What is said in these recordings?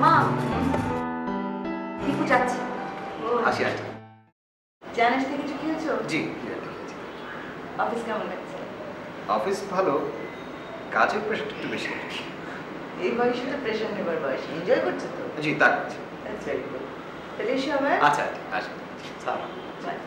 মা দীপু যাচ্ছে। আসি আসি। জানিস থেকে কিছু খেয়েছো? জি। অফিস কেমন লাগছে? অফিস ভালো, কাজের প্রেশারটা একটু বেশি। এই বয়সে তো প্রেশার নেবার বয়স, এনজয় করছো তো? জি তা করছি। That's very good. তাহলে এসো আবার। আচ্ছা আসি। সালাম। বাই।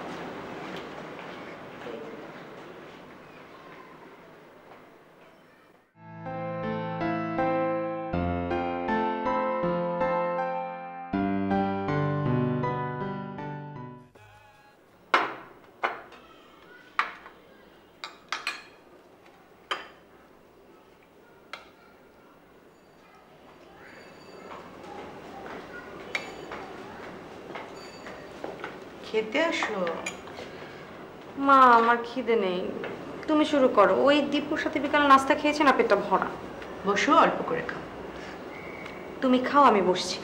খেতে আসো। মা আমার খিদে নেই, তুমি শুরু করো। ওই দীপুর সাথে বিকালে নাস্তা খেয়েছে না, পেটটা ভরা। বসো, অল্প করে খাও। তুমি খাও, আমি বসছি।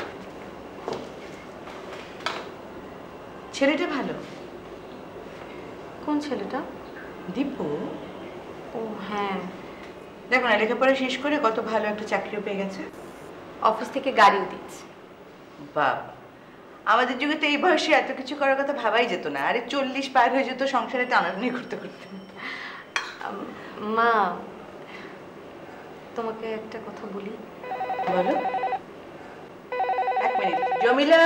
ছেলেটা ভালো। কোন ছেলেটা? দীপু। ও হ্যাঁ, দেখো না, লেখাপড়া শেষ করে কত ভালো একটা চাকরিও পেয়ে গেছে। অফিস থেকে গাড়িও দিচ্ছে। বাবা, আমাদের যুগে তো এই বয়সে এত কিছু করার কথা ভাবাই যেত না। আরে 40 পার হয়ে যেত সংসারে টানাটানি করতে করতে। মা তোমাকে একটা কথা বলি। বলো। এক মিনিট, জমিলা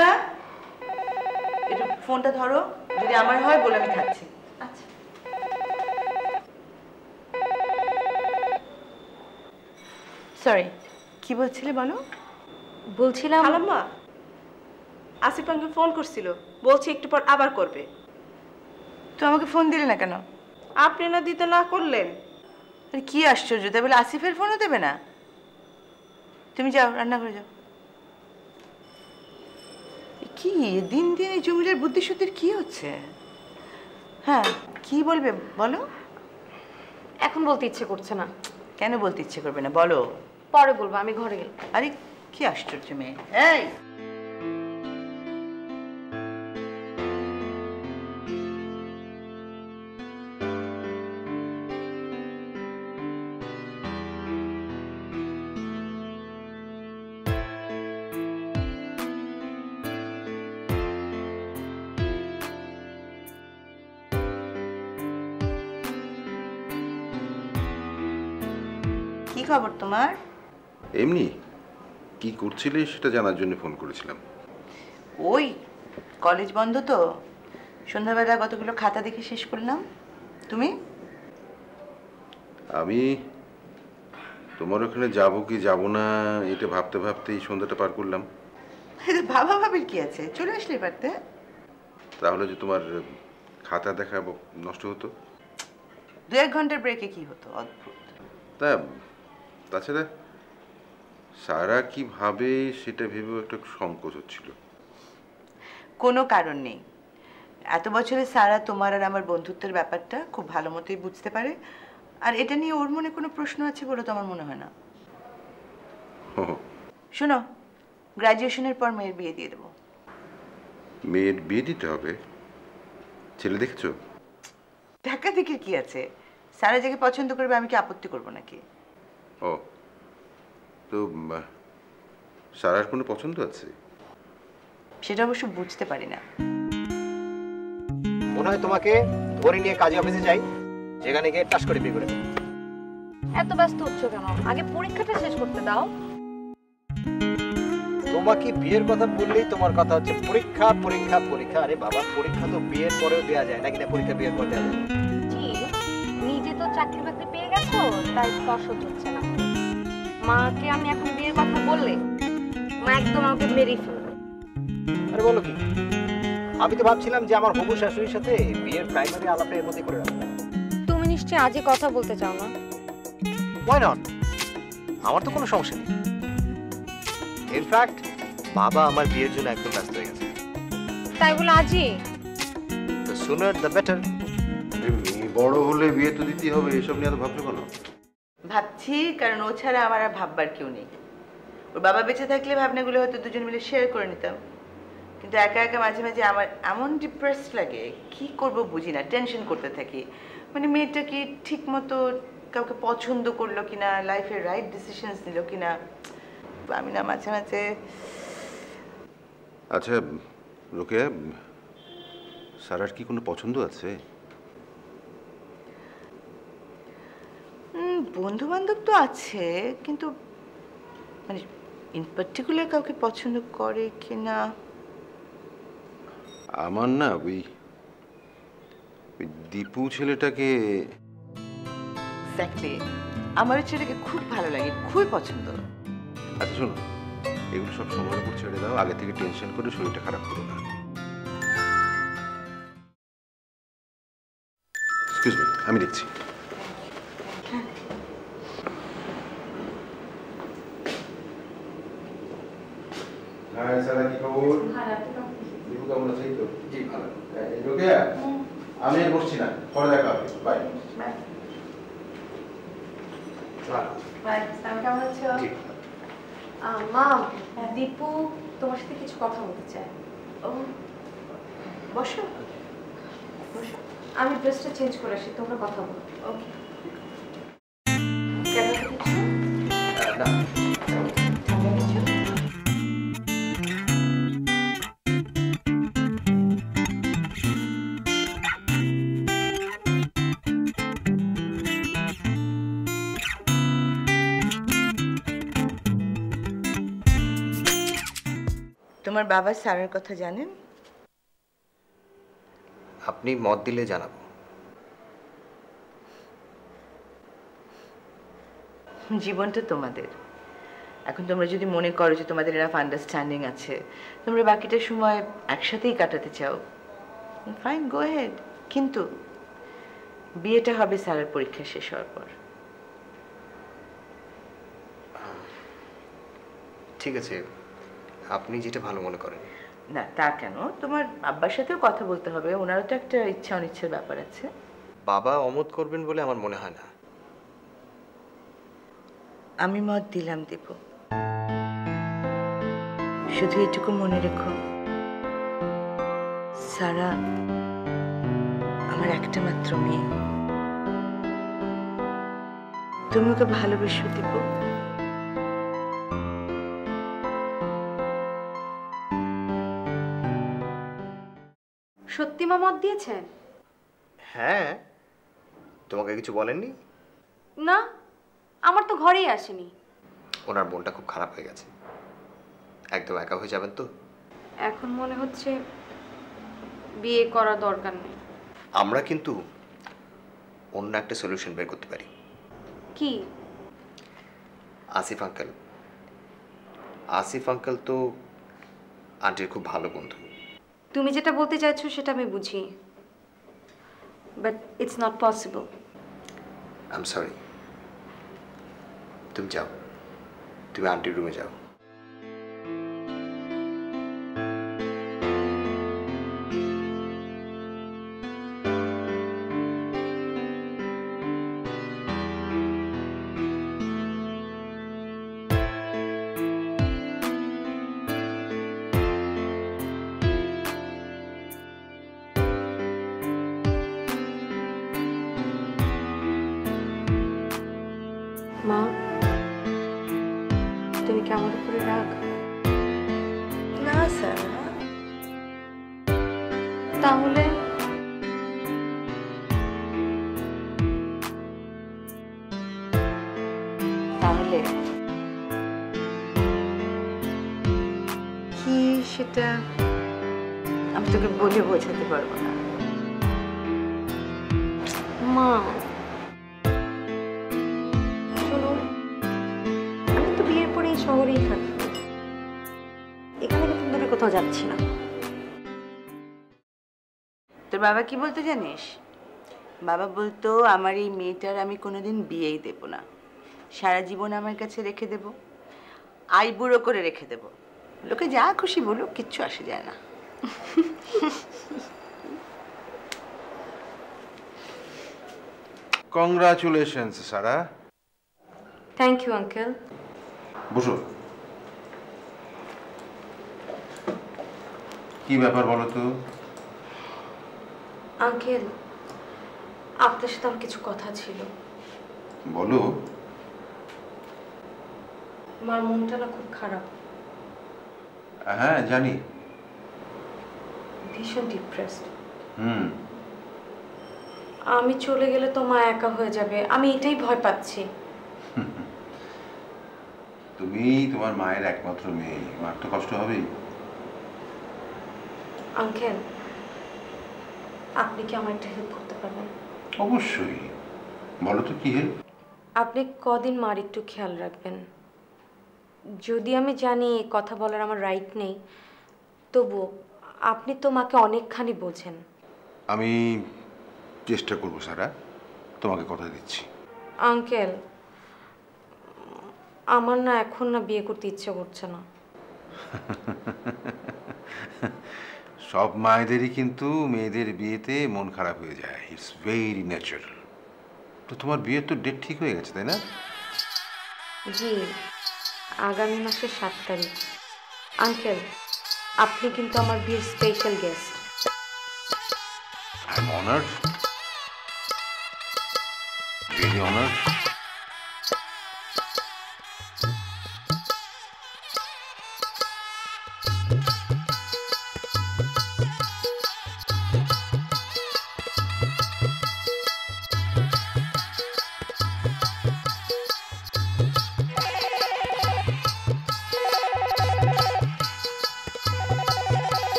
একটু ফোনটা ধরো। যদি আমার হয় বলে আমি খাচ্ছি। আচ্ছা। সরি, কি বলছিলে বলো? বলছিলাম খালাম্মা, আসিফ আঙ্কেল ফোন করছিল, বলছি একটু পর আবার করবে। তো আমাকে ফোন দিলে না কেন? আপনি না দিতে না করলেন। আরে কি আশ্চর্য, তাই বলে আসিফের ফোনও দেবে না? তুমি যাও, রান্না করে যাও। কি দিন দিন এই জমিটার বুদ্ধিশুদ্ধির কি হচ্ছে? হ্যাঁ, কি বলবে বলো। এখন বলতে ইচ্ছে করছে না। কেন বলতে ইচ্ছে করবে না বলো? পরে বলবো, আমি ঘরে গেলাম। আরে কি আশ্চর্য মেয়ে। এই কি খবর তোমার? এমনি কি করছিলে সেটা জানার জন্য ফোন করেছিলাম। ওই কলেজ বন্ধ তো, সন্ধ্যাবেলা কতগুলো খাতা দেখে শেষ করলাম। তুমি? আমি তোমার ওখানে যাবো কি যাব না এটা ভাবতে ভাবতে এই সন্ধ্যাটা পার করলাম। ভাবা ভাবির কি আছে, চলে আসলে পারতে। তাহলে যে তোমার খাতা দেখা নষ্ট হতো। 2-1 ঘন্টার ব্রেকে কি হতো? অদ্ভুত। তা তাছাড়া সারা কি ভাবে সেটা ভেবেও একটা সংকোচ হচ্ছিল। কোনো কারণ নেই। এত বছরে সারা তোমার আর আমার বন্ধুত্বের ব্যাপারটা খুব ভালো মতোই বুঝতে পারে, আর এটা নিয়ে ওর মনে কোনো প্রশ্ন আছে বলে তো আমার মনে হয় না। শোনো, গ্র্যাজুয়েশনের পর মেয়ের বিয়ে দিয়ে দেবো। মেয়ের বিয়ে দিতে হবে? ছেলে দেখেছো? দেখা দেখি কি আছে, সারা যাকে পছন্দ করবে আমি কি আপত্তি করবো নাকি? ও তো সারার কোনো পছন্দ আছে? সেটা অবশ্য বুঝতে পারি না। মনে হয় তোমাকে ধরে নিয়ে কাজে অফিসে যাই, যেখানে গিয়ে টাস করে বিয়ে করে দেবো। এত ব্যস্ত হচ্ছ কেন? আগে পরীক্ষাটা শেষ করতে দাও। তোমাকে বিয়ের কথা বললেই তোমার কথা হচ্ছে পরীক্ষা পরীক্ষা পরীক্ষা। আরে বাবা, পরীক্ষা তো বিয়ের পরেও দেওয়া যায় নাকি? না পরীক্ষা বিয়ের পর দেওয়া যায়? জি, নিজে তো চাকরি বাকরি পেয়ে গেছো, তাই কষ্ট হচ্ছে না। মাকে আমি এখন বিয়ের কথা বললে মা একদম আমাকে মেরেই ফেলবে। আরে বলো কি, আমি তো ভাবছিলাম যে আমার হবু শাশুড়ির সাথে বিয়ের প্রাইমারি আলাপটা এর মধ্যে করে রাখবো। তুমি নিশ্চয়ই আজই কথা বলতে চাও না? Why not? আমার তো কোনো সমস্যা নেই। ইনফ্যাক্ট বাবা আমার বিয়ের জন্য একদম ব্যস্ত হয়ে গেছে। তাই বলে আজই? The sooner the better. বড় হলে বিয়ে তো দিতেই হবে, এসব নিয়ে এত ভাবছো কেন? ভাবছি কারণ ও ছাড়া আমার আর ভাববার কেউ নেই। ওর বাবা বেঁচে থাকলে ভাবনাগুলো হয়তো দুজন মিলে শেয়ার করে নিতাম, কিন্তু একা একা মাঝে মাঝে আমার এমন ডিপ্রেসড লাগে, কি করব বুঝি না, টেনশন করতে থাকি। মানে মেয়েটা কি ঠিক মতো কাউকে পছন্দ করলো কিনা, লাইফের রাইট ডিসিশনস নিল কিনা। আমি না মাঝে মাঝে আচ্ছা রোকেয়া, সারার কি কোনো পছন্দ আছে? বন্ধু বান্ধব তো আছে, কিন্তু মানে ইন পার্টিকুলার কাউকে পছন্দ করে কিনা। আমার না ওই দীপু ছেলেটাকে। এক্স্যাক্টলি, আমার ওই ছেলেকে খুব ভালো লাগে, খুবই পছন্দ। আচ্ছা শোনো, এগুলো সব সময়ের উপর ছেড়ে দাও, আগে থেকে টেনশন করে শরীরটা খারাপ করো না। এক্সকিউজ মি, আমি দেখছি। হ্যাঁ সারা, কি খবর? দীপু কেমন আছে? তো জি ভালো। রোকেয়া, আমি আর বসছি না, পরে দেখা হবে। বাই। কেমন আছো? মা, দীপু তোমার সাথে কিছু কথা বলতে চায়। ও বসো বসো। আমি ড্রেসটা চেঞ্জ করে আসি, তোমরা কথা বলো। ওকে। কেন কিছু? না, তোমার বাবা স্যারের কথা জানেন? আপনি মত দিলে জানাবো। জীবনটা তোমাদের। এখন তোমরা যদি মনে করো যে তোমাদের এনাফ আন্ডারস্ট্যান্ডিং আছে, তোমরা বাকিটা সময় একসাথেই কাটাতে চাও, ফাইন, গো হেড। কিন্তু বিয়েটা হবে স্যারের পরীক্ষা শেষ হওয়ার পর। ঠিক আছে, আপনি যেটা ভালো মনে করেন। না তা কেন, তোমার আব্বার সাথেও কথা বলতে হবে, ওনারও তো একটা ইচ্ছা অনিচ্ছার ব্যাপার আছে। বাবা অমত করবেন বলে আমার মনে হয় না। আমি মত দিলাম দেব, শুধু এটুকু মনে রেখো, সারা আমার একটা মাত্র মেয়ে। তুমি ওকে ভালোবেসো দেব। সত্যি মা মত দিয়েছেন? হ্যাঁ, তোমাকে কিছু বলেননি? না, আমার তো ঘরেই আসেনি। ওনার মনটা খুব খারাপ হয়ে গেছে, একদম একা হয়ে যাবেন তো। এখন মনে হচ্ছে বিয়ে করা দরকার নেই। আমরা কিন্তু অন্য একটা সলিউশন বের করতে পারি। কি? আসিফ আঙ্কেল। আসিফ আঙ্কেল তো আন্টির খুব ভালো বন্ধু। তুমি যেটা বলতে চাইছো সেটা আমি বুঝি, but it's not possible. I am sorry. তুমি যাও, তুমি আন্টির রুমে যাও। মা, তুমি কি আমার উপরে রাগ? না স্যার। তাহলে তাহলে কি সেটা আমি তোকে বলে বোঝাতে পারবো না। মা শোনো, আমি তো বিয়ের পরে এই শহরেই থাকবো, এখানে কিন্তু দূরে কোথাও যাচ্ছি না। তোর বাবা কি বলতো জানিস? বাবা বলতো আমার এই মেয়েটার আমি কোনোদিন বিয়েই দেব না, সারা জীবন আমার কাছে রেখে দেব, আইবুড়ো করে রেখে দেব, লোকে যা খুশি বলুক, কিচ্ছু আসে যায় না। Congratulations Sara. Thank you uncle. বসো। কি ব্যাপার বলো তো? আঙ্কেল, আপনার সাথে আমার কিছু কথা ছিল। বলো। আমার মনটা না খুব খারাপ। হ্যাঁ জানি, ভীষণ ডিপ্রেসড। হুম। আমি চলে গেলে তো মা একা হয়ে যাবে, আমি এটাই ভয় পাচ্ছি। তুমি তোমার মায়ের একমাত্র মেয়ে, মার তো কষ্ট হবেই। আঙ্কেল, আপনি কি আমার একটা হেল্প করতে পারবেন? অবশ্যই, বলো তো কি হেল্প? আপনি কদিন মার একটু খেয়াল রাখবেন। যদি আমি জানি কথা বলার আমার রাইট নেই, তবু আপনি তো মাকে অনেকখানি বোঝেন। আমি চেষ্টা করবো সারা, তোমাকে কথা দিচ্ছি। আঙ্কেল, আমার না এখন না বিয়ে করতে ইচ্ছে করছে না। সব মায়েদেরই কিন্তু মেয়েদের বিয়েতে মন খারাপ হয়ে যায়, ইটস ভেরি ন্যাচারাল। তো তোমার বিয়ের তো ডেট ঠিক হয়ে গেছে, তাই না? জি, আগামী মাসের 7 তারিখ। আঙ্কেল, আপনি কিন্তু আমার বিয়ের special guest. I am honoured, really honoured.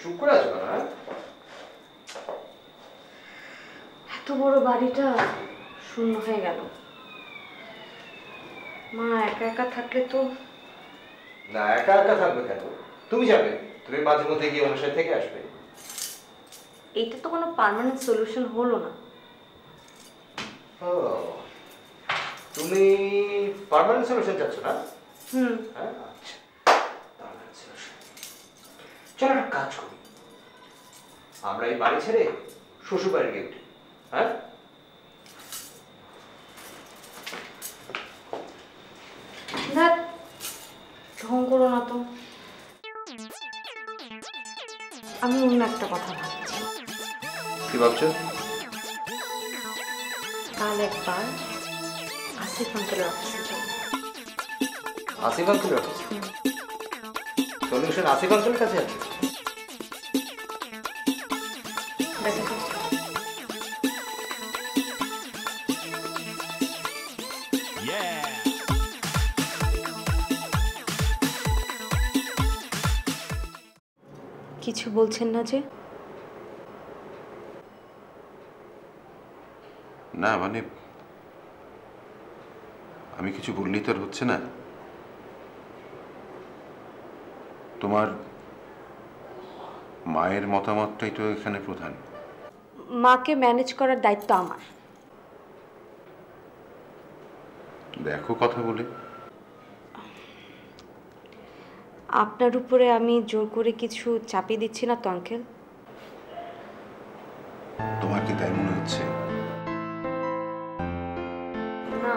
চুপ করে আছো না? এত বড় বাড়িটা শূন্য হয়ে গেল। মা একা একা থাকলে তো। না, একা একা থাকবে কেন? তুমি যাবে, তুমি মাঝে মধ্যে গিয়ে ওনার সাথে থেকে আসবে। এইটা তো কোনো পার্মানেন্ট সলিউশন হলো না। ও, তুমি পার্মানেন্ট সলিউশন চাচ্ছ না? হ্যাঁ, আচ্ছা, পার্মানেন্ট সলিউশন। চলো একটা কাজ করি, আমরা এই বাড়ি ছেড়ে শ্বশুর বাড়ি গিয়ে উঠি। হ্যাঁ, দেখ, ঢং করো না তো। আমি অন্য একটা কথা ভাবছি। কি ভাবছো? কাল একবার আসিফ আঙ্কেলের অফিসে যাবো। আসিফ আঙ্কেলের অফিস? সলিউশন আসিফ আঙ্কেলের কাছে আছে? দেখা যাক। কিছু বলছেন না যে? না মানে আমি কিছু বললেই তো আর হচ্ছে না। তোমার মায়ের মতামতটাই তো এখানে প্রধান। মাকে ম্যানেজ করার দায়িত্ব আমার। দেখো কথা বলে। আপনার উপরে আমি জোর করে কিছু চাপিয়ে দিচ্ছি না তো আঙ্কেল? তোমার কি তাই মনে হচ্ছে? না,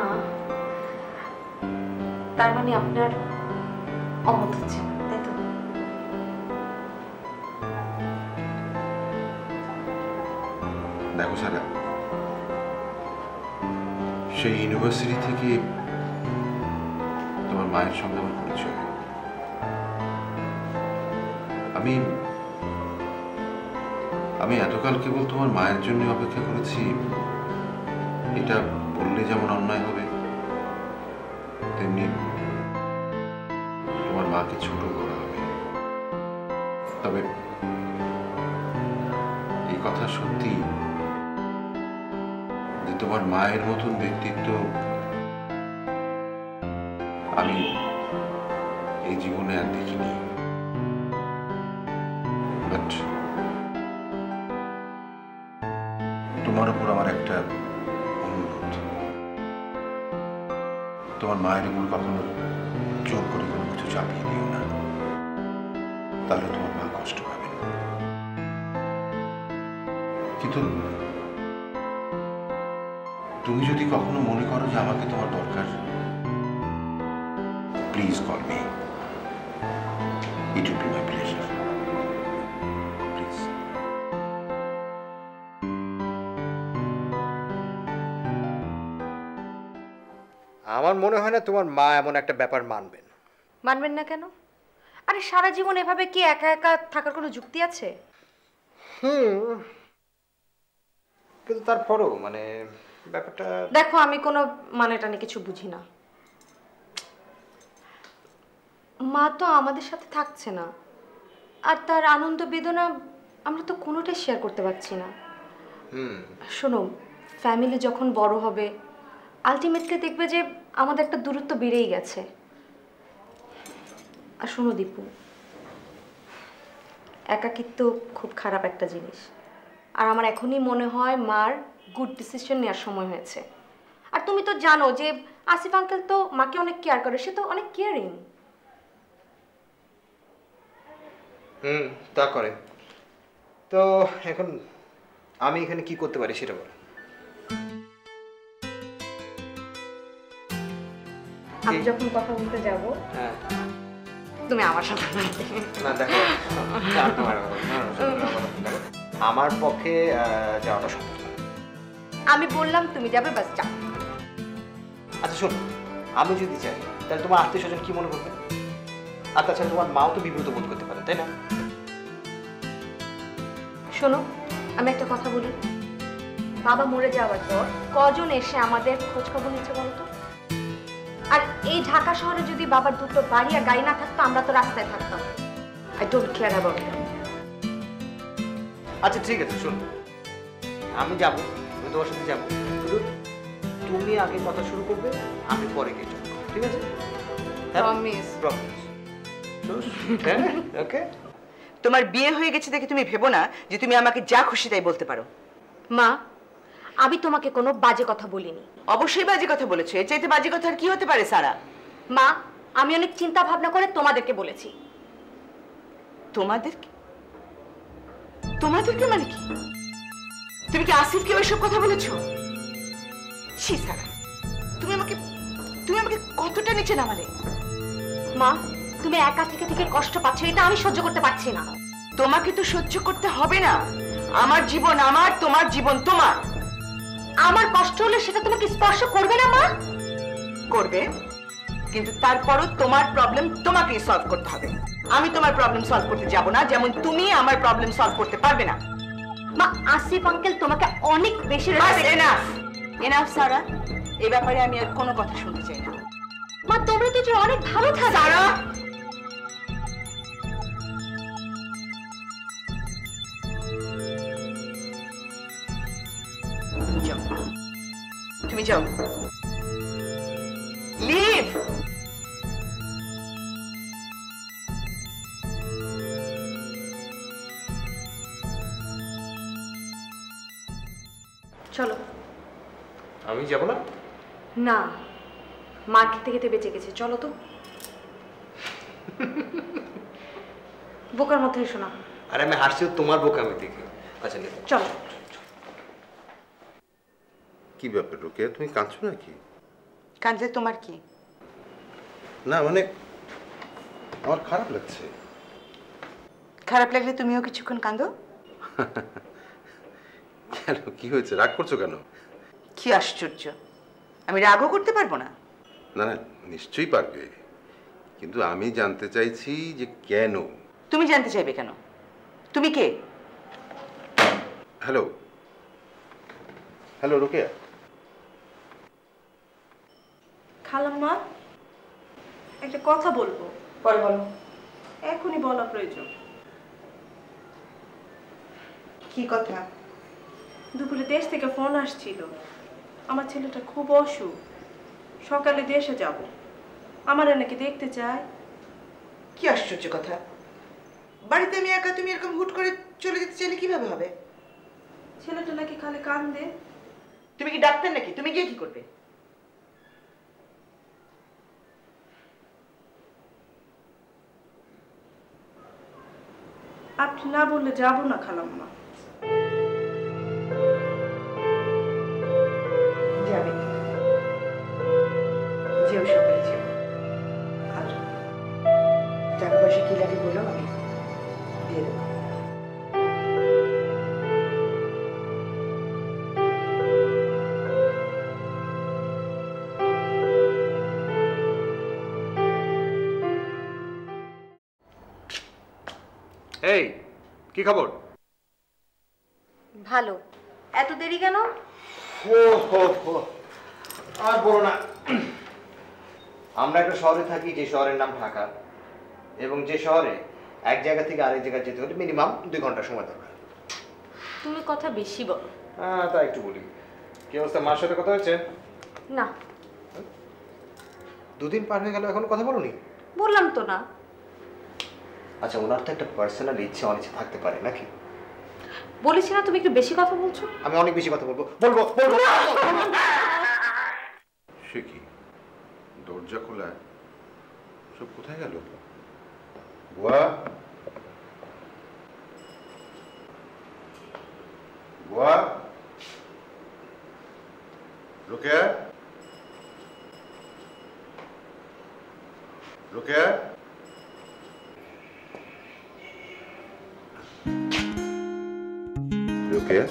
তার মানে আপনার অমত হচ্ছে না, তাই তো? দেখো সারা, সেই ইউনিভার্সিটি থেকে তোমার মায়ের সঙ্গে আমার পরিচয়। আমি এতকাল কেবল তোমার মায়ের জন্য অপেক্ষা করেছি। এটা বললে যেমন অন্যায় হবে, তেমনি তোমার মা মাকে ছোট করা হবে। তবে এই কথা সত্যি যে তোমার মায়ের মতন ব্যক্তিত্ব আমি এই জীবনে আর দেখিনি। বাট তোমার উপর আমার একটা অনুরোধ, তোমার মায়ের উপর কখনো জোর করে কোনো কিছু চাপিয়ে দিও না, তাহলে তোমার মা কষ্ট পাবেন। কিন্তু তুমি যদি কখনো মনে করো যে আমাকে তোমার দরকার, please call me, it will be my pleasure. Please. আমার মনে হয় না তোমার মা এমন একটা ব্যাপার মানবেন। মানবেন না কেন? আরে সারা জীবন এভাবে কি একা একা থাকার কোনো যুক্তি আছে? কিন্তু তারপরও মানে ব্যাপারটা, দেখো আমি কোনো মানেটা নিয়ে কিছু বুঝি না। মা তো আমাদের সাথে থাকছে না, আর তার আনন্দ বেদনা আমরা তো কোনোটাই শেয়ার করতে পারছি না। শোনো, ফ্যামিলি যখন বড় হবে আলটিমেটলি দেখবে যে আমাদের একটা দূরত্ব বেড়েই গেছে। আর শোনো দীপু, একাকিত্ব খুব খারাপ একটা জিনিস, আর আমার এখনই মনে হয় মার গুড ডিসিশন নেওয়ার সময় হয়েছে। আর তুমি তো জানো যে আসিফ আঙ্কেল তো মাকে অনেক কেয়ার করে, সে তো অনেক কেয়ারিং। তা করে। তো এখন আমি এখানে কি করতে পারি সেটা বলো। আমি যখন কথা বলতে যাব, হ্যাঁ, তুমি আমার সাথে না দেখো, আমার পক্ষে যাওয়াটা সম্ভব না। আমি বললাম তুমি যাবে, বাস যাও। আচ্ছা শোনো, আমি যদি চাই তাহলে তোমার আত্মীয় স্বজন কি মনে করবে? আর তাছাড়া তোমার মাও তো বিব্রত বোধ করতে পারে, তাই না? শোনো, আমি একটা কথা বলি, বাবা মরে যাওয়ার পর কজন এসে আমাদের খোঁজ খবর নিচ্ছে বলো তো? আর এই ঢাকা শহরে যদি বাবার দুটো বাড়ি আর গাড়ি না থাকতো, আমরা তো রাস্তায় থাকতাম। I don't care about it. আচ্ছা ঠিক আছে, শোনো, আমি যাবো, আমি তোমার সাথে যাবো, শুধু তুমি আগে কথা শুরু করবে, আমি পরে গিয়ে চলবো, ঠিক আছে? প্রমিস। ওকে। তোমার বিয়ে হয়ে গেছে দেখে তুমি ভেবো না যে তুমি আমাকে যা খুশি তাই বলতে পারো। মা, আমি তোমাকে কোনো বাজে কথা বলিনি। অবশ্যই বাজে কথা বলেছো, এর চাইতে বাজে কথা আর কি হতে পারে সারা? মা, আমি অনেক চিন্তা ভাবনা করে তোমাদেরকে বলেছি। তোমাদেরকে? তোমাদেরকে মানে কি? তুমি কি আসিফকে ওইসব কথা বলেছো? ছি সারা, তুমি আমাকে কতটা নিচে নামালে। মা, তুমি একা থেকে থেকে কষ্ট পাচ্ছ, এটা আমি সহ্য করতে পারছি না। তোমাকে তো সহ্য করতে হবে না, আমার জীবন আমার, তোমার জীবন তোমার। আমার কষ্ট হলে সেটা তোমাকে স্পর্শ করবে না মা? করবে, কিন্তু তারপরও তোমার প্রবলেম তোমাকেই সলভ করতে হবে। আমি তোমার প্রবলেম সলভ করতে যাব না, যেমন তুমি আমার প্রবলেম সলভ করতে পারবে না। মা, আসিফ আঙ্কেল তোমাকে অনেক বেশি এনাফ এনাফ সারা, এই ব্যাপারে আমি আর কোনো কথা শুনতে চাই না। মা, তোমরা তো যে অনেক ভালো থাকো। সারা, তুমি যাও, লিভ। চলো। আমি যাবো না? না, মার খেতে খেতে বেঁচে গেছে, চলো তো। বোকার মধ্যে এসো না। আরে আমি হাসছি তোমার বোকামি দেখে। আচ্ছা চলো। কি ব্যাপার রোকেয়া, তুমি কাঁদছো নাকি? কাঁদলে তোমার কি? না মানে আমার খারাপ লাগছে। খারাপ লাগলে তুমিও কিছুক্ষণ কাঁদো। কেন, কি হয়েছে? রাগ করছো কেন? কি আশ্চর্য, আমি রাগও করতে পারবো না? না না, নিশ্চয়ই পারবে, কিন্তু আমি জানতে চাইছি যে কেন। তুমি জানতে চাইবে কেন? তুমি কে? Hello hello Rokeya. খালাম্মা, একটা কথা বলবো। পরে বলো। এখনই বলা প্রয়োজন। কি কথা? দুপুরে দেশ থেকে ফোন আসছিল, আমার ছেলেটা খুব অসুখ, সকালে দেশে যাব, আমার নাকি দেখতে চায়। কি আশ্চর্য কথা! বাড়িতে আমি একা, তুমি এরকম হুট করে চলে যেতে চাইলে কিভাবে হবে? ছেলেটা নাকি খালি কান্দে। তুমি কি ডাক্তার নাকি? তুমি গিয়ে কি করবে? আপনি না বললে যাবো না খালাম্মা। যাবে, যেও, সকালে যেও। আর টাকা পয়সা কি লাগে বলো, আমি দিয়ে দেবো। এই কি খবর? ভালো। এত দেরি কেন? আর বলো না, আমরা একটা শহরে থাকি যে শহরের নাম ঢাকা, এবং যে শহরে এক জায়গা থেকে আরেক জায়গায় যেতে হলে মিনিমাম 2 ঘন্টা সময় দরকার। তুমি কথা বেশি বলো। হ্যাঁ, তা একটু বলি। কি অবস্থা, মার সাথে কথা হয়েছে? না। 2 দিন পার হয়ে গেল, এখনো কথা বলোনি? বললাম তো না। আচ্ছা, ওনার তো একটা পার্সোনাল ইচ্ছে অনিচ্ছে থাকতে পারে নাকি? বলেছি না তুমি একটু বেশি কথা বলছো। আমি অনেক বেশি কথা বলবো বলবো বলবো। সে কি, দরজা খোলা, সব কোথায় গেল? বুয়া, বুয়া, রোকেয়া, রোকেয়া, রোকেয়া,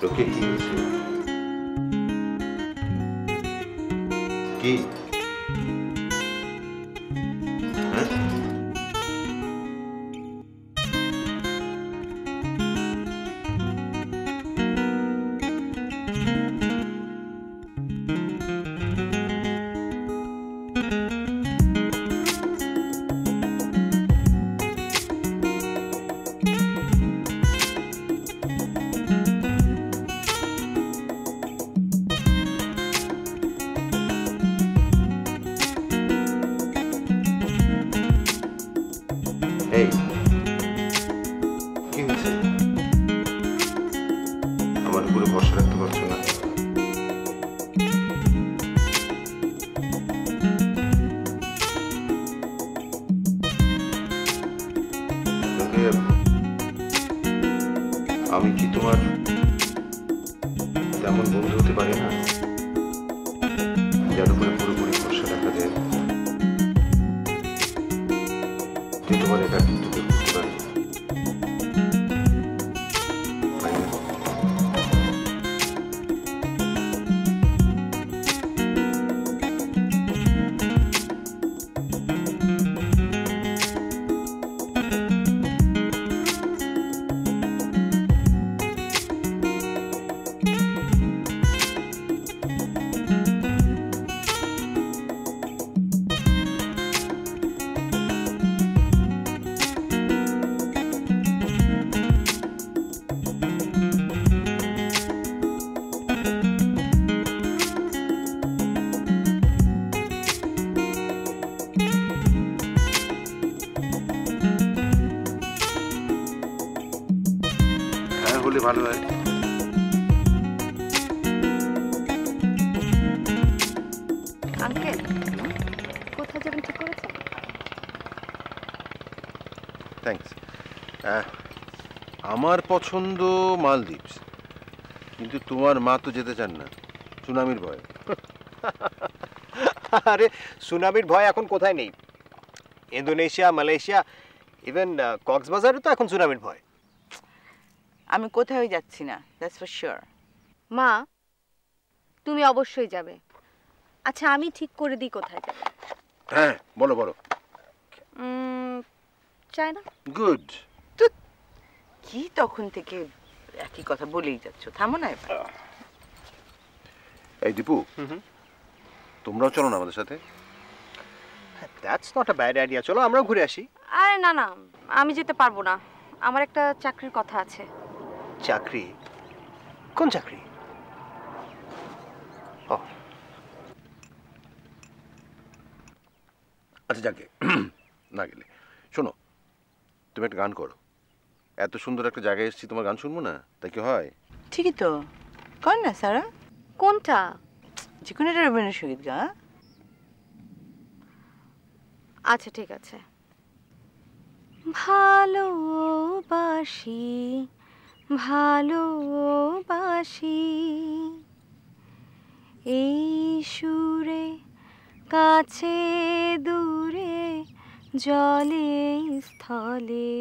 রোকেয়া, কি হয়েছে? কি? হ্যাঁ? এই কি হয়েছে? আমার উপরে ভরসা রাখতে পারছো না? আমি কি তোমার তেমন বন্ধু হতে পারি না যার উপরে পুরোপুরি ভরসা রাখা যায়? তুই তোমার একাকিত্বকে বুঝতে পারি। হলে ভালো হয়। আঙ্কেল, কোথায় যাবেন ঠিক করেছেন? থ্যাঙ্কস। আমার পছন্দ মালদ্বীপস, কিন্তু তোমার মা তো যেতে চান না, সুনামির ভয়। আরে সুনামির ভয় এখন কোথায় নেই? ইন্দোনেশিয়া, মালয়েশিয়া, ইভেন কক্সবাজারে তো এখন সুনামির ভয়। আমি কোথাও যাচ্ছি না, দ্যাটস ফর শিওর। মা, তুমি অবশ্যই যাবে। আচ্ছা, আমি ঠিক করে দিই কোথায় যাবে। হ্যাঁ, বলো বলো। চায়না। গুড। কি তখন থেকে একই কথা বলেই যাচ্ছ, থামো না এবার। এই দীপু, তোমরাও চলো না আমাদের সাথে। That's not a bad idea, চলো আমরাও ঘুরে আসি। আরে না না, আমি যেতে পারবো না, আমার একটা চাকরির কথা আছে। চাকরি? কোন চাকরি? ও আচ্ছা যাকে না গেলে শোনো, তুমি একটা গান করো। এত সুন্দর একটা জায়গায় এসেছি, তোমার গান শুনবো না? তাই কি হয়? ঠিকই তো, কর না সারা। কোনটা? যে কোনো একটা রবীন্দ্রসঙ্গীত গা। আচ্ছা ঠিক আছে। ভালোবাসি ভালোবাসি এই সুরে, কাছে দূরে, জলে স্থলে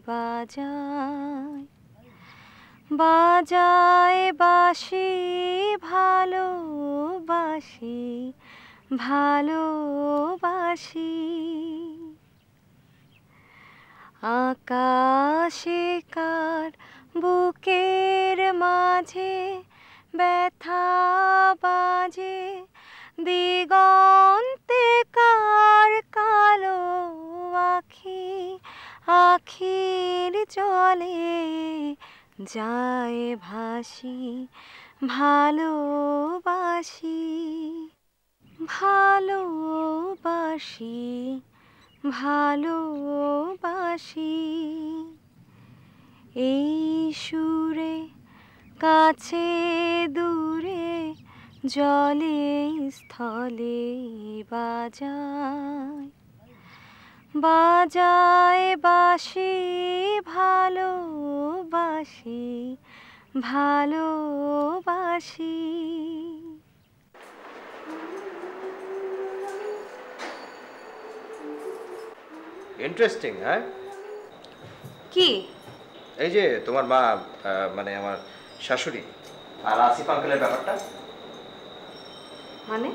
বাজায় বাজায় বাঁশি, ভালোবাসি ভালোবাসি। আকাশে কার বুকের মাঝে ব্যথা বাজে, দিগন্তে কার কালো আখি, আখির জলে যায় ভাসি, ভালোবাসি ভালোবাসি ভালোবাসি এই সুরে, কাছে দূরে, জলে স্থলে বাজায় বাজায় বাঁশি, ভালোবাসি ভালোবাসি। ইন্টারেস্টিং। হ্যাঁ, কি? এই যে তোমার মা, মানে আমার শাশুড়ি আর আসিফ আঙ্কেলের ব্যাপারটা। মানে?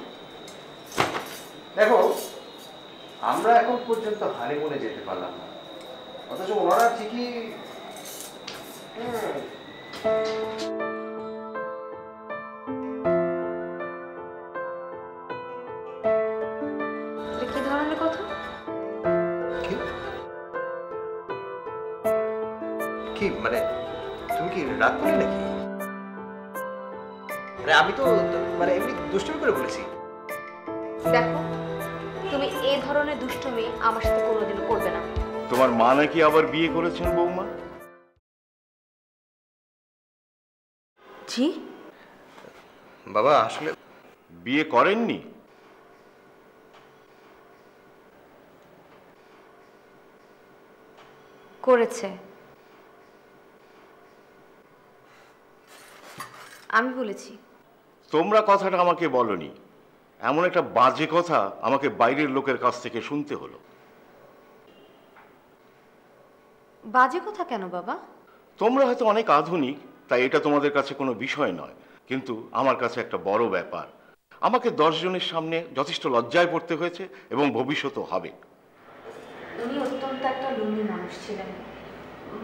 দেখো, আমরা এখন পর্যন্ত হানিমুনে যেতে পারলাম না, অথচ ওনারা ঠিকই এটা কি ধরনের কথা? কি মানে, তুমি কি রাগ করলে নাকি? আরে আমি তো মানে এমনি দুষ্টুমি করে বলেছি। দেখো, তুমি এই ধরনের দুষ্টুমি আমার সাথে কোনোদিন করবে না। তোমার মা নাকি আবার বিয়ে করেছেন বৌমা? জি? বাবা আসলে বিয়ে করেননি? করেছে। আমি বলেছি। তোমরা কথাটা আমাকে বলনি, এমন একটা বাজে কথা আমাকে বাইরের লোকের কাছ থেকে শুনতে হলো। বাজে কথা কেন বাবা? তোমরা হয়তো অনেক আধুনিক, তাই এটা তোমাদের কাছে কোনো বিষয় নয়, কিন্তু আমার কাছে একটা বড় ব্যাপার। আমাকে 10 জনের সামনে যথেষ্ট লজ্জায় পড়তে হয়েছে এবং ভবিষ্যতও হবে। উনি অত্যন্ত একটা লোভী মানুষ ছিলেন।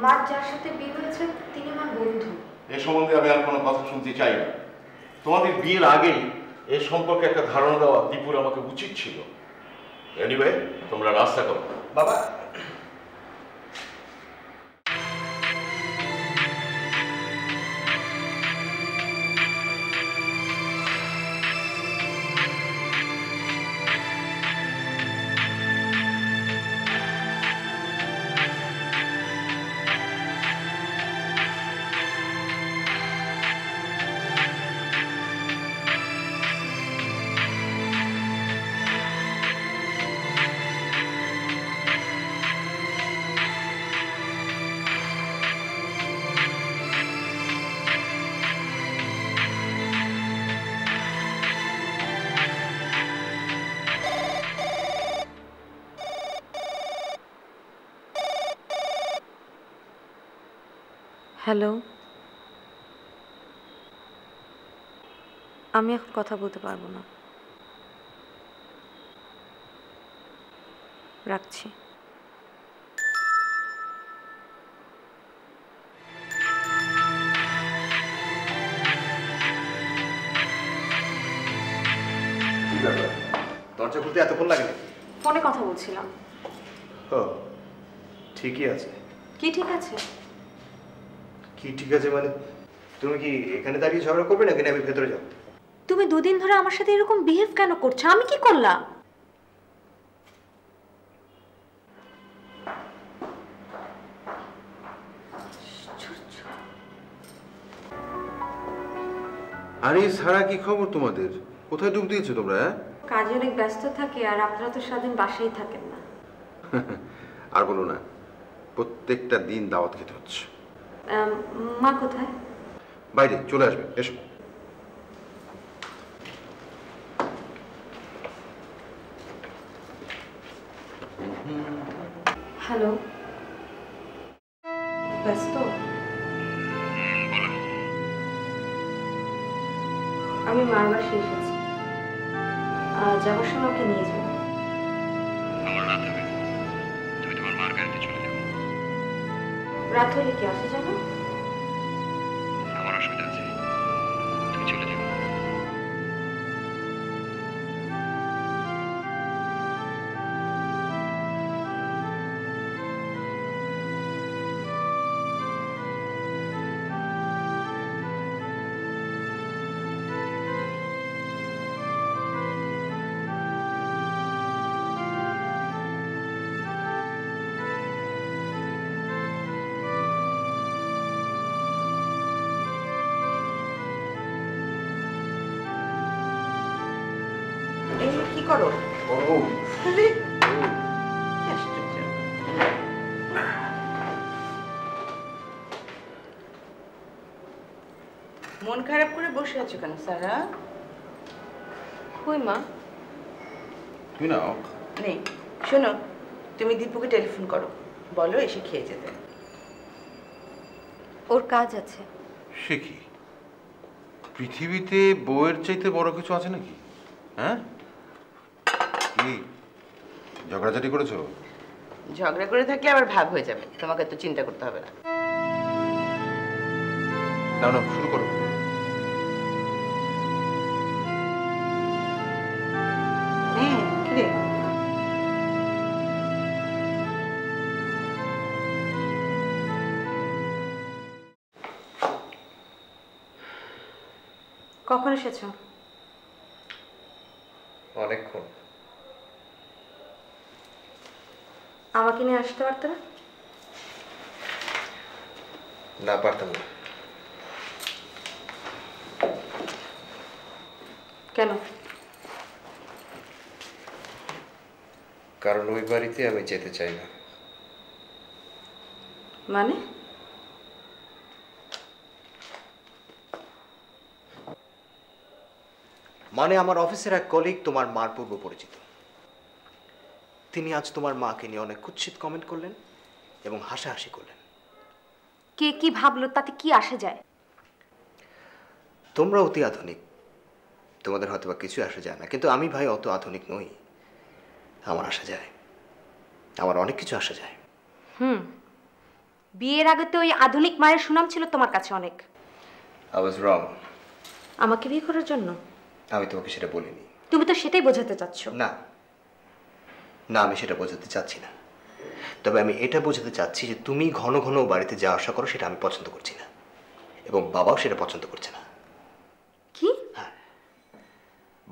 মার যার সাথে বিয়ে হয়েছে তিনি আমার বন্ধু। এ সম্বন্ধে আমি আর কোনো কথা শুনতে চাই না। তোমাদের বিয়ের আগেই এর সম্পর্কে একটা ধারণা দেওয়া দীপুর আমাকে উচিত ছিল। এনিওয়ে, তোমরা রাস্তা করো। বাবা হ্যালো, আমি এখন কথা বলতে পারবো না, রাখছি। দরজা খুলতে এতক্ষণ লাগে নাকি? ফোনে কথা বলছিলাম। ও ঠিকই আছে। কি ঠিক আছে? কি ঠিক আছে মানে তুমি কি এখানে দাঁড়িয়ে ঝগড়া করবে নাকি আমি ভেতরে যাব? তুমি দুদিন ধরে আমার সাথে এরকম বিহেভ কেন করছো? আমি কি করলাম? আরে সারা, কি খবর তোমাদের? কোথায় ডুব দিয়েছো তোমরা? কাজে অনেক ব্যস্ত থাকে আর আপনারা তো সারাদিন বাসায় থাকেন না। আর বলো না, প্রত্যেকটা দিন দাওয়াত খেতে হচ্ছে। মা কোথায়? বাইরে চলে আসবে, এসো। হ্যালো, ব্যস্ত? আমি মার বাসায় এসেছি, যাওয়ার সময় ওকে নিয়ে যাবো। আমার রাত হবে, তুমি তোমার মার গাড়িতে চলে যাও। রাত হলে কি আসে জানো? আমার অসুবিধা আছে, তুমি চলে যাও। কি করো? ও আরে, কি আশ্চর্য। মন খারাপ করে বসে আছো কেন সারা? কই মা? তুমি নাও। নেই, শোনো, তুমি দীপুকে টেলিফোন করো, বলো এসে খেয়ে যেতে। ওর কাজ আছে। সে কি, পৃথিবীতে বউয়ের চাইতে বড় কিছু আছে নাকি? হ্যাঁ, কি ঝগড়াঝাটি করেছো? ঝগড়া করে থাকলে আবার ভাব হয়ে যাবে, তোমাকে তো চিন্তা করতে হবে না। না না, শুরু করো। কি রে? কখন এসেছো? অনেকক্ষণ। আমাকে নিয়ে আসতে পারতে না? না, পারতাম না। কেন? কারণ ওই বাড়িতে আমি যেতে চাই না। মানে? মানে আমার অফিসের এক কলিগ তোমার মার পূর্ব পরিচিত। তিনি আজ তোমার মাকে নিয়ে অনেক কুৎসিত কমেন্ট করলেন এবং হাসাহাসি করলেন। কে কি ভাবলো তাতে কি আসে যায়? তোমরা অতি আধুনিক, তোমাদের হয়তো বা কিছু আসা যায় না, কিন্তু আমি ভাই অত আধুনিক নই। আমার আসা যায়, আমার অনেক কিছু আসা যায়। বিয়ের আগে তো ওই আধুনিক মায়ের সুনাম ছিল তোমার কাছে অনেক। I was wrong. আমাকে বিয়ে করার জন্য? আমি তোমাকে সেটা বলিনি। তুমি তো সেটাই বোঝাতে চাচ্ছ। না না, আমি সেটা বোঝাতে চাচ্ছি না। তবে আমি এটা বোঝাতে চাচ্ছি যে তুমি ঘন ঘন বাড়িতে যাওয়া আসা করো, সেটা আমি পছন্দ করছি না, এবং বাবাও সেটা পছন্দ করছে না। কি? হ্যাঁ,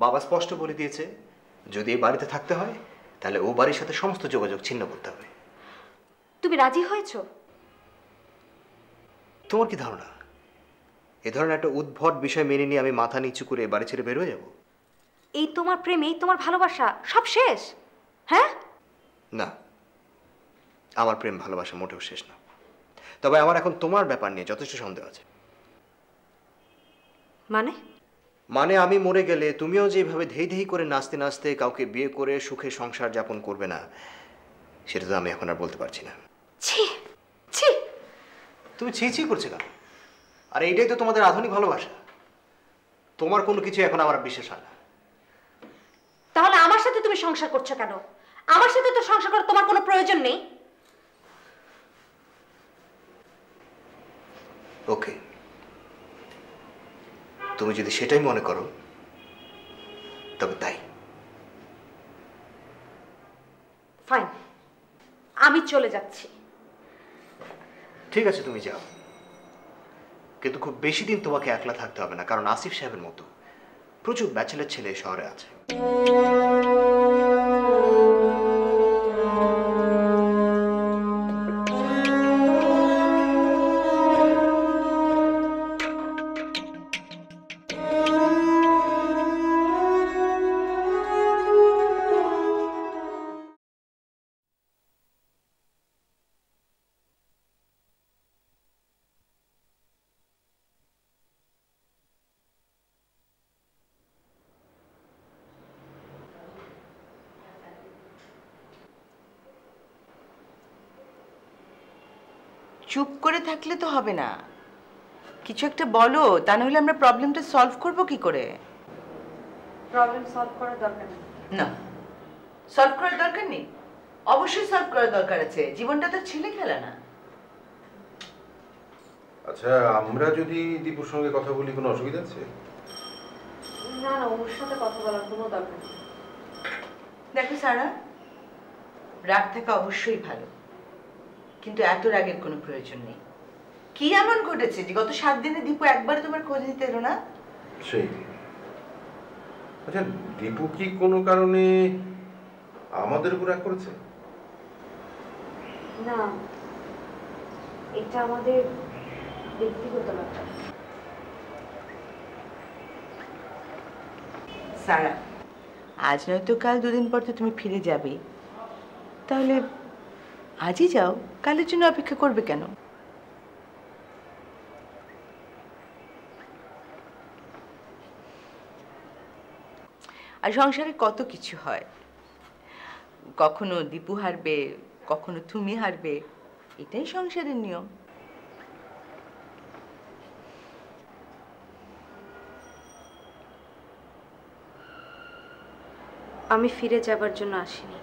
বাবা স্পষ্ট বলে দিয়েছে যদি এই বাড়িতে থাকতে হয় তাহলে ও বাড়ির সাথে সমস্ত যোগাযোগ ছিন্ন করতে হবে। তুমি রাজি হয়েছো? তোমার কি ধারণা এ ধরনের একটা উদ্ভট বিষয় মেনে নিয়ে আমি মাথা নিচু করে বাড়ি ছেড়ে বের হয়ে যাব? এই তোমার প্রেম, এই তোমার ভালোবাসা সব শেষ? হ্যাঁ না, আমার প্রেম ভালোবাসা মোটেও শেষ না। তবে আমার এখন তোমার ব্যাপার নিয়ে যথেষ্ট সন্দেহ আছে। মানে আমি মরে গেলে তুমিও যেভাবে ধেই ধেই করে নাচতে নাচতে কাউকে বিয়ে করে সুখে সংসার যাপন করবে না, সেটা তো আমি এখন আর বলতে পারছি না। ছি ছি, তুমি ছি ছি করছো কেন? আর এইটাই তো তোমাদের আধুনিক ভালোবাসা। তোমার কোনো কিছু এখন আমার বিশ্বাস হয় না। তাহলে আমার সাথে তুমি সংসার করছো কেন? আমার সাথে তো সংসার করার তোমার কোনো প্রয়োজন নেই। ওকে, তুমি যদি সেটাই মনে করো তবে তাই। আমি চলে যাচ্ছি। ঠিক আছে, তুমি যাও, কিন্তু খুব বেশি দিন তোমাকে একলা থাকতে হবে না, কারণ আসিফ সাহেবের মতো প্রচুর ব্যাচেলর ছেলে এই শহরে আছে। চুপ করে থাকলে তো হবে না, কিছু একটা বলো, তা নাহলে আমরা প্রবলেমটা সলভ করব কি করে? প্রবলেম সলভ করার দরকার নেই। না, সলভ করার দরকার নেই, অবশ্যই সলভ করার দরকার আছে, জীবনটা তো ছেলে খেলা না। আচ্ছা, আমরা যদি দীপুর সঙ্গে কথা বলি কোনো অসুবিধা আছে? না না, ওর সাথে কথা বলার কোনো দরকার নেই। দেখো সারা, রাগ থাকা অবশ্যই ভালো, কিন্তু এত রাগের কোনো প্রয়োজন নেই। কি এমন ঘটেছে যে গত 7 দিনে দীপু একবারও তোমার খোঁজ নিতে এলো না? সেই, আচ্ছা দীপু কি কোনো কারণে আমাদের উপর রাগ করেছে? না, এটা আমাদের ব্যক্তিগত ব্যাপার। সারা, আজ নয়তো কাল 2 দিন পর তো তুমি ফিরে যাবে, তাহলে আজই যাও, কালের জন্য অপেক্ষা করবে কেন? আর সংসারে কত কিছু হয়, কখনো দীপু হারবে, কখনো তুমি হারবে, এটাই সংসারের নিয়ম। আমি ফিরে যাবার জন্য আসিনি।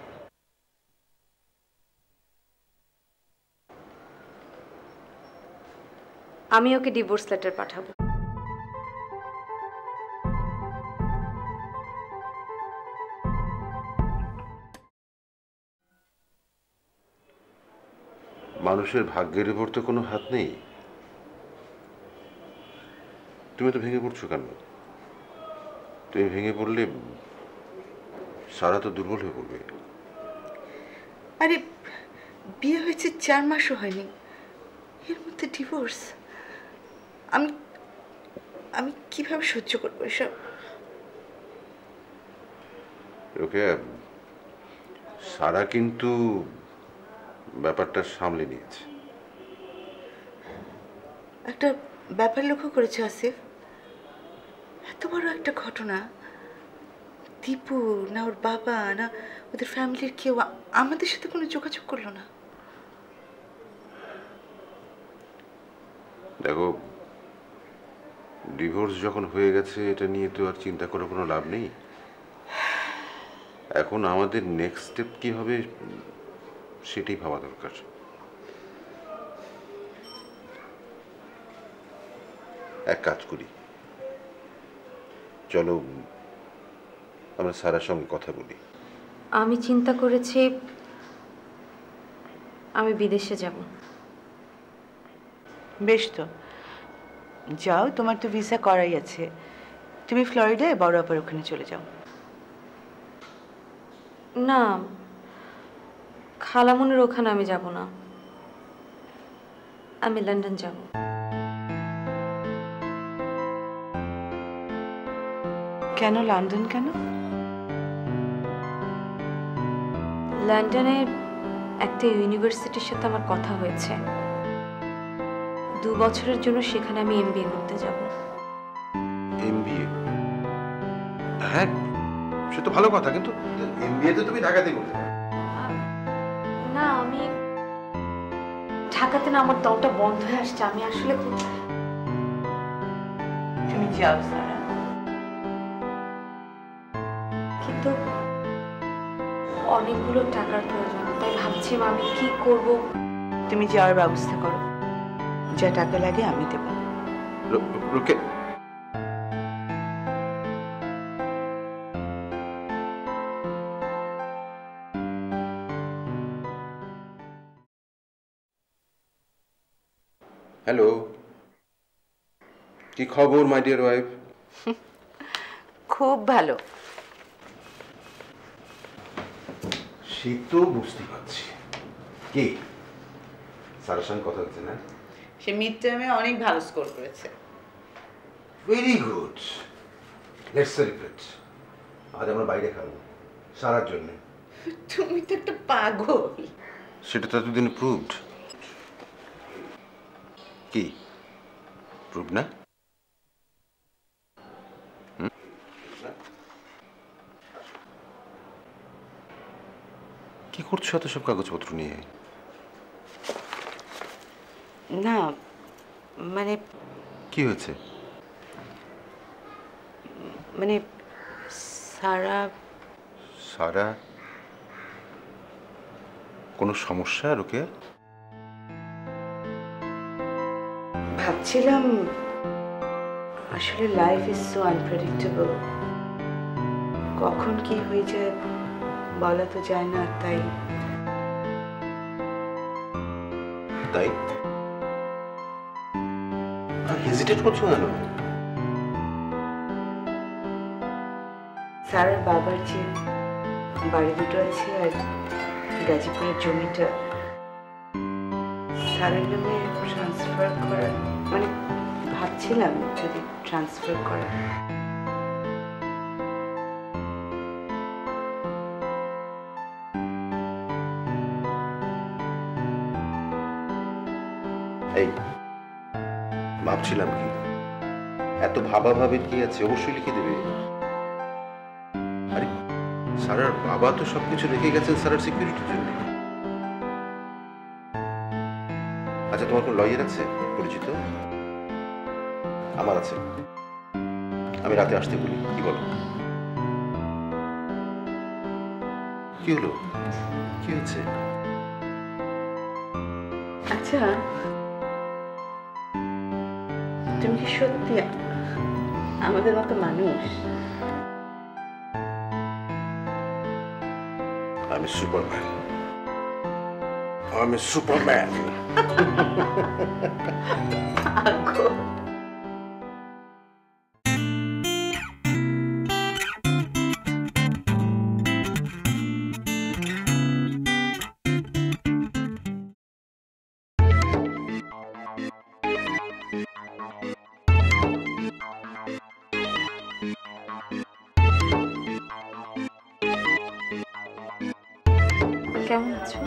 আমি ওকে ডিভোর্স লেটার পাঠাবো। মানুষের ভাগ্যের উপর তো কোনো হাত নেই। তুমি তো ভেঙে পড়ছো কেন? তুমি ভেঙে পড়লে সারা তো দুর্বল হয়ে পড়বে। আরে বিয়ে হয়েছে 4 মাসও হয়নি, এর মধ্যে ডিভোর্স? আমি আমি কিভাবে সহ্য করবো এসব? ওকে, সারা কিন্তু ব্যাপারটা সামলে নিয়েছে। একটা ব্যাপার লক্ষ্য করেছে আসিফ, এত বড় একটা ঘটনা, দীপু না ওর বাবা না ওদের ফ্যামিলির কেউ আমাদের সাথে কোনো যোগাযোগ করলো না। দেখো, ডিভোর্স যখন হয়ে গেছে এটা নিয়ে তো আর চিন্তা করে কোনো লাভ নেই। এখন আমাদের নেক্সট স্টেপ কি হবে সেটাই ভাবা দরকার। এক কাজ করি, চলো আমরা সারার সঙ্গে কথা বলি। আমি চিন্তা করেছি আমি বিদেশে যাব। বেশ তো, যাও, তোমার তো ভিসা করাই আছে, তুমি ফ্লোরিডায় বড় আপার ওখানে চলে যাও। না, খালামুনির ওখানে আমি যাব না, আমি লন্ডন যাব। কেন লন্ডন কেন? লন্ডনের একটা ইউনিভার্সিটির সাথে আমার কথা হয়েছে, 2 বছরের জন্য সেখানে আমি এমবিএ করতে যাব। এমবিএ? হ্যাঁ, সে তো ভালো কথা, কিন্তু এমবিএ তো তুমি ঢাকাতেই করতে পারো। না, আমি ঢাকাতে না, আমার দমটা বন্ধ হয়ে আসছে, আমি আসলে তুমি যাও সারা। কিন্তু অনেকগুলো টাকার প্রয়োজন, তাই ভাবছি আমি কি করব। তুমি যাওয়ার ব্যবস্থা করো, যা টাকা লাগে আমি দেবো। রুকে, হ্যালো, কি খবর মাই ডিয়ার ওয়াইফ? খুব ভালো। সে তো বুঝতে পারছি। কি স্যারের সঙ্গে কথা হচ্ছে না? সে মিড টার্মে অনেক ভালো স্কোর করেছে। Very good, let's celebrate. আজ আমরা বাইরে খাবো সারার জন্য। তুমি তো একটা পাগল। সেটা তো এতদিন প্রুভড। কি প্রুভ না? কি করছো এত সব কাগজপত্র নিয়ে? না মানে কি হয়েছে? মানে সারা সারা কোনো সমস্যা? রোকে ভাবছিলাম আসলে লাইফ ইজ সো আনপ্রেডিক্টেবল, কখন কি হয়ে যায় বলা তো যায় না। তাই তাই হেজিটেট করছো কেন? সারার বাবার যে বাড়ি দুটো আছে আর গাজীপুরের জমিটা সারার নামে ট্রান্সফার করার, মানে ভাবছিলাম যদি ট্রান্সফার করার। এই ভাবছিলাম কি, এত ভাবাভাবির কি আছে? অবশ্যই লিখে দেবে। আরে সারার বাবা তো সবকিছু রেখে গেছেন সারার সিকিউরিটির জন্য। আচ্ছা, তোমার কোন লয়ার আছে পরিচিত? আমার আছে, আমি রাতে আসতে বলি। কি বলো? কি হলো? কি হয়েছে? আচ্ছা, তুমি কি সত্যি আমাদের মতো মানুষ? আমি সুপারম্যান। আমি সুপারম্যান। কেমন আছো?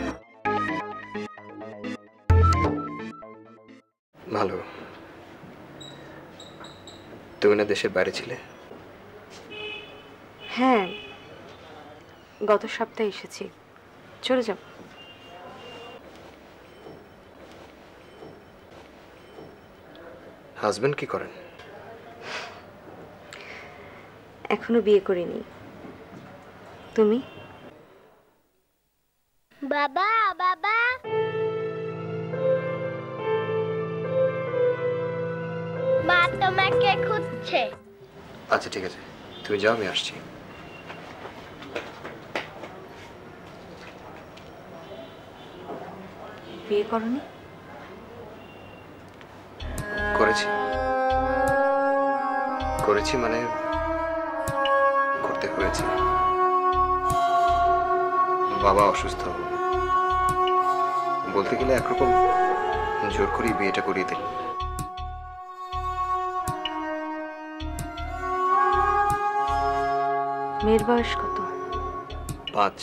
ভালো। তুমি না দেশের বাইরে ছিলে? হ্যাঁ, গত সপ্তাহে এসেছি। চলে যাব। হাজবেন্ড কি করেন? এখনো বিয়ে করিনি। তুমি? বাবা বাবা, মা তোমাকে খুঁজছে। আচ্ছা ঠিক আছে, তুমি যাও, আমি আসছি। বিয়ে করনি? করেছি। করেছি মানে করতে হয়েছে। বাবা অসুস্থ, বলতে গেলে একরকম জোর করে বিয়েটা করিয়ে দিল। মেয়ের বয়স কত? 5।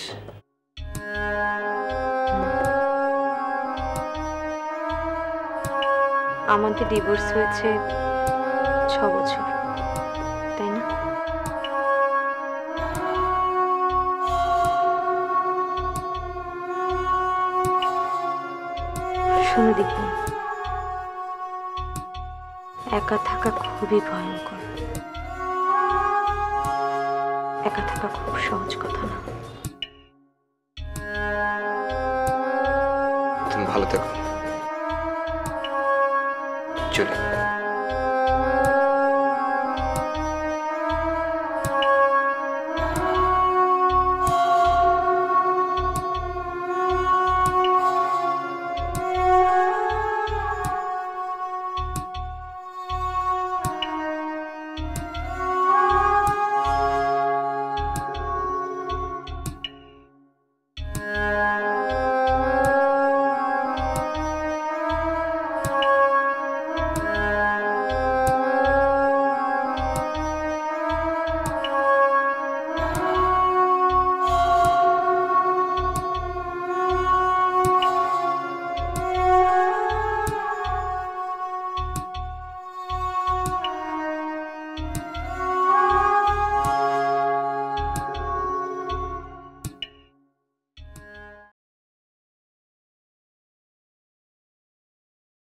আমাদের ডিভোর্স হয়েছে 6 বছর, তাই না? শোনো দীপু, একা থাকা খুবই ভয়ঙ্কর। একা থাকা খুব সহজ কথা না। তুমি ভালো থেকো। চলে